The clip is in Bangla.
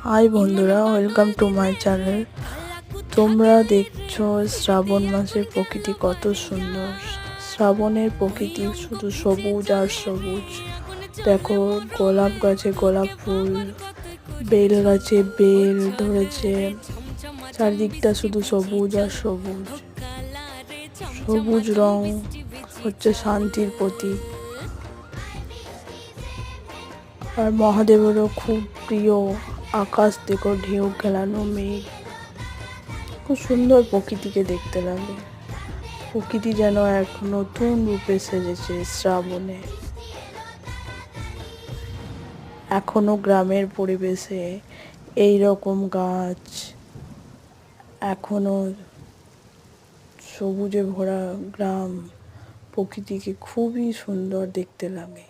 হাই বন্ধুরা, ওয়েলকাম টু মাই চ্যানেল। তোমরা দেখছো শ্রাবণ মাসের প্রকৃতি কত সুন্দর। শ্রাবণের প্রকৃতি শুধু সবুজ আর সবুজ। দেখো, গোলাপ গাছে গোলাপ ফুল, বেল গাছে বেল ধরেছে, চারদিকটা শুধু সবুজ আর সবুজ। সবুজ রং হচ্ছে শান্তির প্রতীক। আর মহাদেবেরও খুব প্রিয়। আকাশ দেখো, ঢেউ খেলানো মেঘ, খুব সুন্দর প্রকৃতিকে দেখতে লাগে। প্রকৃতি যেন এক নতুন রূপে সেজেছে শ্রাবণে। এখনো গ্রামের পরিবেশে এই রকম গাছ, এখনো সবুজে ভরা গ্রাম, প্রকৃতিকে খুবই সুন্দর দেখতে লাগে।